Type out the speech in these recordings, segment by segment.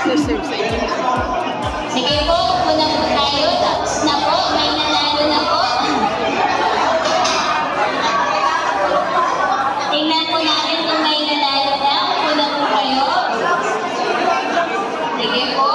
Sige po, una po tayo. Tapos na po, may nanalo na po. Tingnan po natin kung may nanalo na. Una po kayo. Sige po.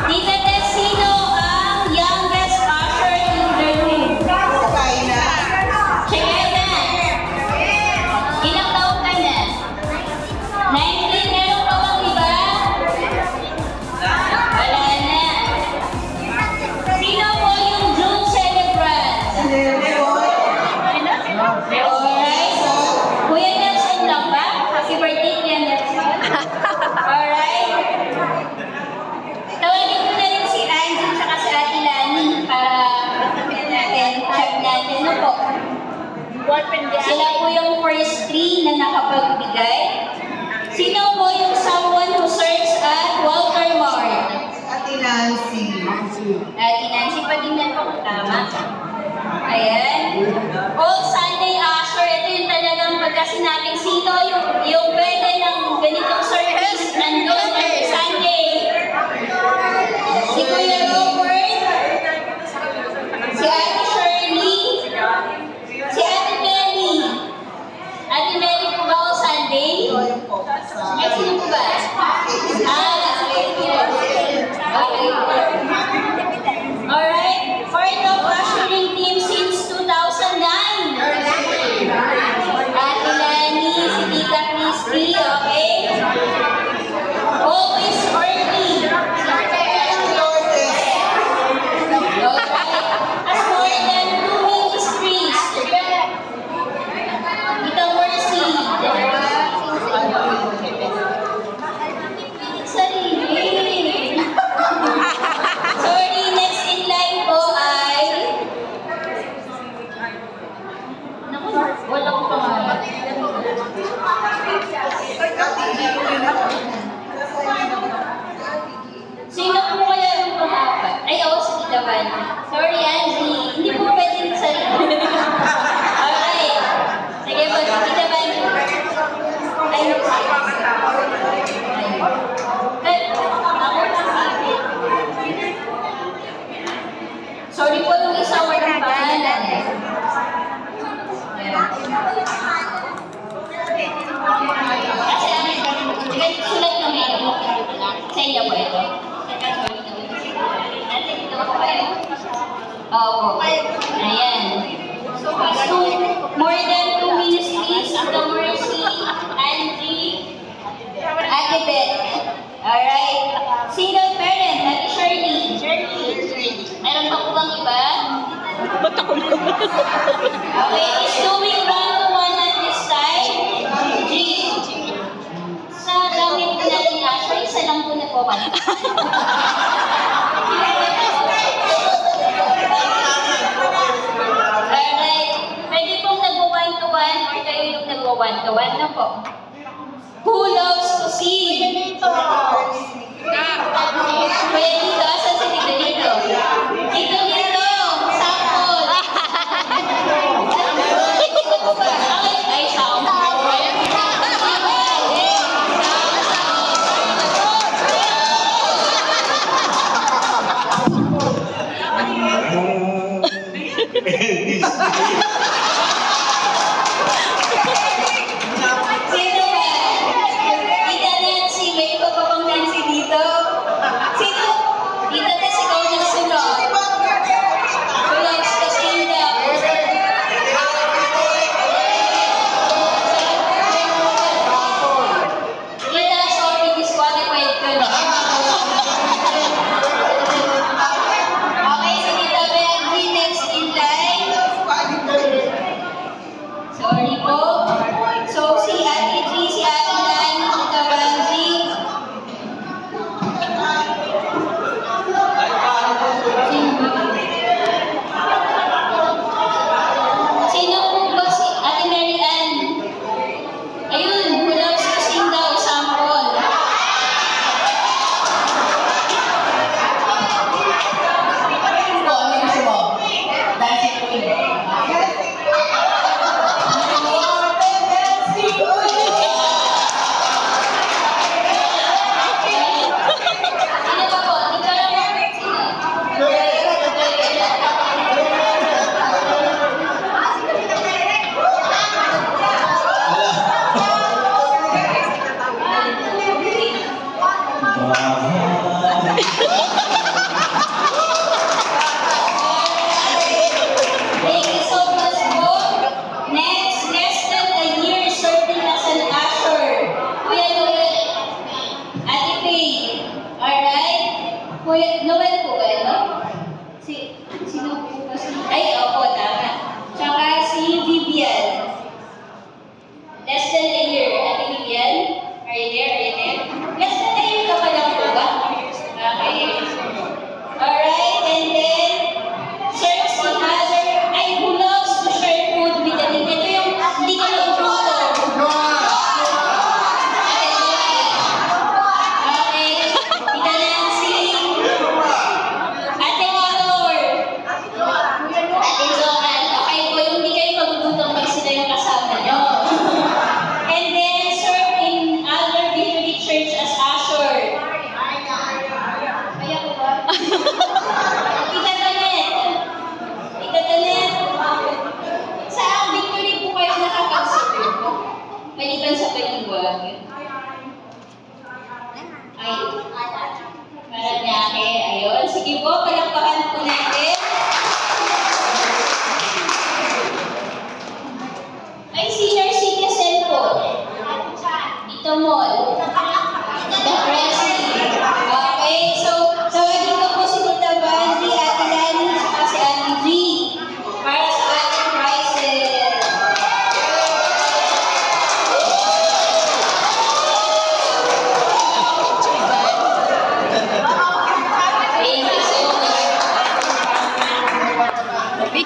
Tita Tess, sino ang youngest usher in the room? Check na. Ilang taon ka na? 19? Meron ka bang iba? Wala na. Sino po yung June celebrant? Alright. Kuya Nelson lang ba? Happy birthday, Kuya Nelson. Alright. Tawagin ko na rin si Angie at si Ate Lani para check natin. Ano po? Sila po yung first three na nakapagbigay. Sino po yung someone who search at Walter Mart? Ate Nancy. Ate Nancy, patingnan po kung tama. Ayan. All Sunday usher. Ito yung talagang pagka sinabing sino yung pwede ng ganitong service nandun every Sunday. Si Kuya Robert, si Ate Shirley, si Ate Melly. Ate Melly po ba all Sunday? Ay, sino po ba? Okay. Alright. Part of ushering team since 2009. Ate Lani, si Tita Christy, okay? Always early. As more than 2 ministries. Tita Mercy. Sarili. Sorry, next in line po ay... Naku, wala ko pangalan. Sino po kaya yung pangapat? Ay, ako si Tita Van. Sorry, Angie. Hindi po pwedeng sarili. Alright. Sige po, si Tita Van. Ay, sorry po, yung isa walang pangalan. Kasi sulat kami. Sa inyo po ito. Opo. Ayan. More than 2 ministries, Ate Mercy, Angie, Ate Beth. Alright. Single parent, Ate Shirley. Meron pa po bang iba? Ba't ako na? Okay, is doing one-to-one at this time. G. Sa gamit po natin actually, isa lang po na po ba? Alright. Pwede pong nag-one-to-one or kayo yung nag-one-to-one na po. Who loves to sing? Kuya dito, asan si Tito dito? Tito dito, sample. Ay, sample. Sino ba? Tita Nancy, may iba pa bang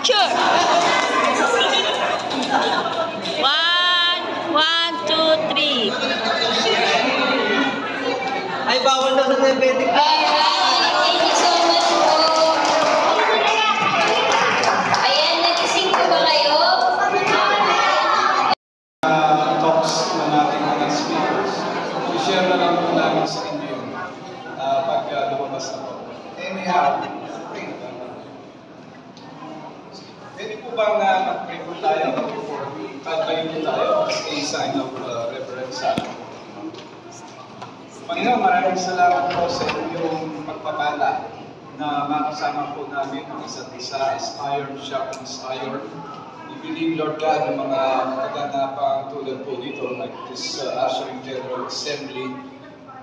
Picture! 1, 2, 3. Ay, bawal na sa diabetic. Thank you so much po. Ayan, nagising po ba kayo? Talks na natin mga speakers. I-share na lang po namin sa inyo yun pag lumabas na po. Anyhow, pwede po bang mag-pray po tayo before pagpayin po tayo as a sign of reverence sa atin? Panginoon, maraming salamat po sa inyong pagpapala na makasama po namin ang isa't isa, inspired, shock, inspired. We believe, Lord God, ng mga kaganapang tulad po dito, like this Ushering General Assembly,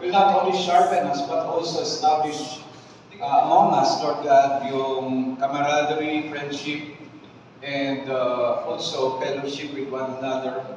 will not only sharpen us, but also establish among us, Lord God, yung camaraderie, friendship, and also fellowship with one another.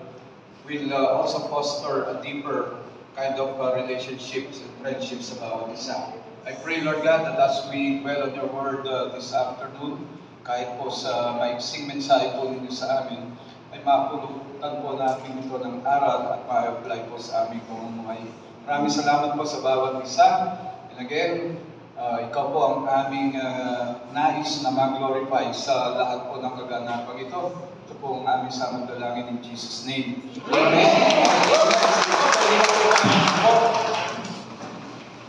Will also foster a deeper kind of relationships and friendships sa bawat isa. I pray, Lord God, that as we dwell on your word this afternoon, kahit po sa maiksing mensahe po ninyo sa amin, ay mapulutan po natin ito ng aral at ma-apply po sa aming pamumuhay. Maraming salamat po sa bawat isa. And again, ikaw po ang aming nais na mag-glorify sa lahat po ng kaganapang ito. Ito po ang aming samang dalangin in Jesus' name. Amen.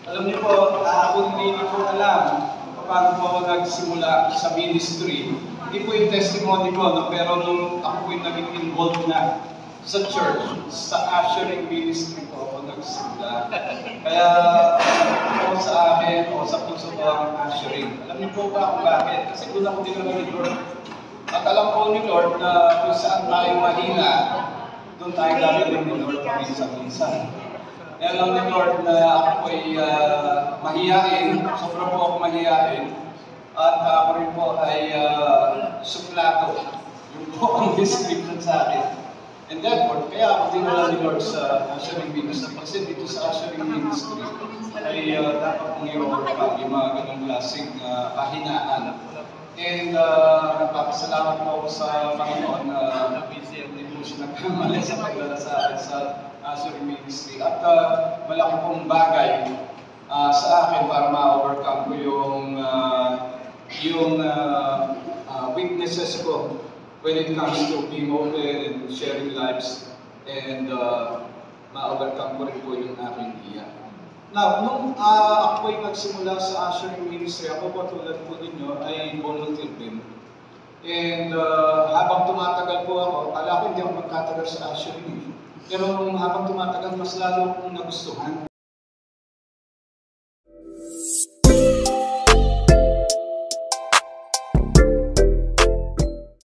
Alam niyo po, ako hindi ko alam paano po ako nagsimula sa ministry. Hindi po yung testimony ko, no? Pero nung ako po yung naging involved na sa church, sa ushering ministry po ako nagsimula. Kaya po sa akin o sa puso ko ang ushering. Alam niyo po ba kung bakit? Kasi doon ako dinala ni Lord. At alam po ni Lord na kung saan tayo mahina, doon tayo gagawin ni Lord paminsan-minsan. Kaya alam ni Lord na ako ay mahihain, sobra po ako mahihain, at ako rin po ay suplato. Yun po ang description sa akin. And therefore, kaya ako dinala ni Lord sa ushering ministry. Kasi dito sa ushering ministry ay dapat pong i-overcome yung mga ganong klaseng kahinaan. And nagpapasalamat po ako sa Panginoon na hindi po siya nagkamali sa pagdala sa akin sa ushering ministry. At malaki pong bagay sa akin para ma-overcome ko yung weaknesses ko when it comes to being open and sharing lives, and ma-overcome ko rin po yung aking iya. Now, nung ako ay nagsimula sa ushering ministry, ako po tulad po ninyo ay volunteer din. And habang tumatagal po ako, akala ko hindi ako magtatagal sa ushering. Pero habang tumatagal, mas lalo kong nagustuhan.